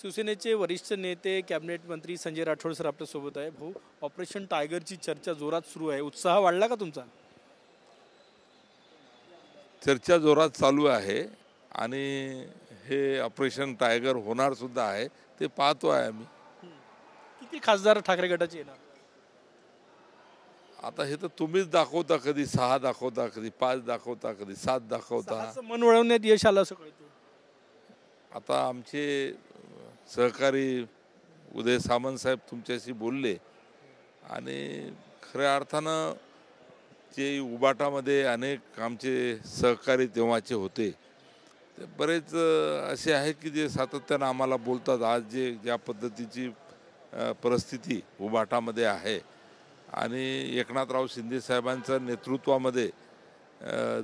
शिवसेनेचे वरिष्ठ नेते कॅबिनेट मंत्री संजय राठोड सर आपल्यासोबत आहे। भाऊ, ऑपरेशन टायगरची चर्चा जोरात सुरू आहे, उत्साह वाढला का तुमचा? चर्चा जोरात चालू आहे आणि हे ऑपरेशन टायगर होणार सुद्धा आहे, ते पाहतो आहे आम्ही। किती खासदार ठाकरे गटाचे येणार? आता हे तर तुम्हीच दाखवता, कधी 6 दाखवता, कधी 5 दाखवता, कधी 7 दाखवता। असं मन वळवण्यात यश आलं असं कळतं। आता आमचे सहकारी उदय सामंत साहेब तुमच्याशी बोलले आणि खऱ्या अर्थानं जे उबाटामध्ये अनेक आमचे सहकारी तेव्हाचे होते ते बरेच असे आहेत की जे सातत्यानं आम्हाला बोलतात। आज ज्या पद्धतीची परिस्थिती उबाटामध्ये आहे आणि एकनाथराव शिंदे साहेबांच्या नेतृत्वामध्ये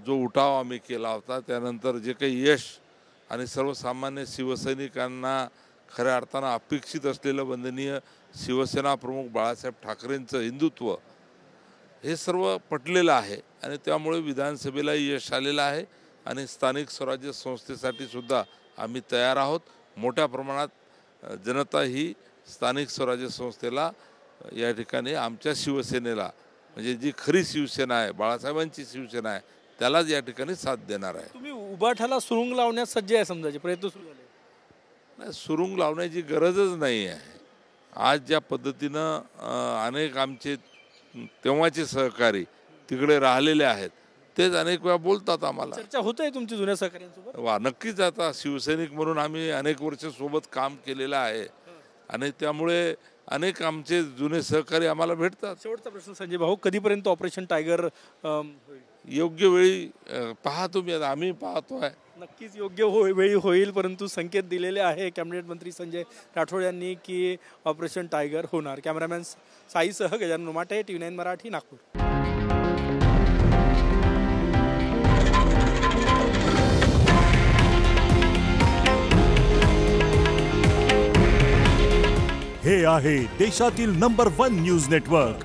जो उठाव आम्ही केला होता, त्यानंतर जे काही यश आणि सर्वसामान्य शिवसैनिकांना खऱ्या अर्थानं अपेक्षित असलेलं वंदनीय शिवसेना प्रमुख बाळासाहेब ठाकरेंचं हिंदुत्व हे सर्व पटलेलं आहे आणि त्यामुळे विधानसभेला यश आलेलं आहे आणि स्थानिक स्वराज्य संस्थेसाठी सुद्धा आम्ही तयार आहोत। मोठ्या प्रमाणात जनता ही स्थानिक स्वराज्य संस्थेला या ठिकाणी आमच्या शिवसेनेला म्हणजे जी खरी शिवसेना आहे, बाळासाहेबांची शिवसेना आहे, त्यालाच या ठिकाणी साथ देणार आहे। तुम्ही उबाठाला सुरुंग लावण्यास सज्ज आहे समजायचे प्रयत्न सुरू झाले? नाही, सुरुंग लावण्याची गरजच नाही आहे। आज ज्या पद्धतीनं अनेक आमचे तेव्हाचे सहकारी तिकडे राहिलेले आहेत तेच अनेक वेळा बोलतात आम्हाला। चर्चा होत आहे तुमची जुन्या सहकाऱ्यांसोबत? वा, नक्कीच। आता शिवसैनिक म्हणून आम्ही अनेक वर्ष सोबत काम केलेलं आहे आणि त्यामुळे अनेक आमचे जुने सहकारी आम्हाला भेटतात। शेवटचा प्रश्न संजय भाऊ, कधीपर्यंत ऑपरेशन टायगर होईल? योग्य वेळी पहा तुम्ही, आम्ही पाहतोय। नक्कीच योग्य वेळी होईल, परंतु संकेत दिलेले आहे कॅबिनेट मंत्री संजय राठोड यांनी की ऑपरेशन टायगर होणार। कॅमेरामॅन साईसह गजानन उमाटे, TV9 मराठी, नागपूर। हे आहे देशातील नंबर 1 न्यूज नेटवर्क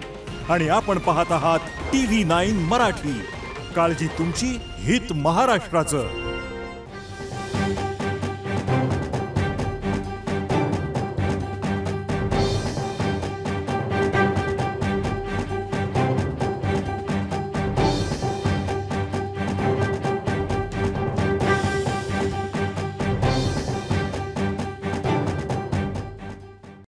आणि आपण पाहत आहात TV9 मराठी। काळजी तुमची, हित महाराष्ट्राचं।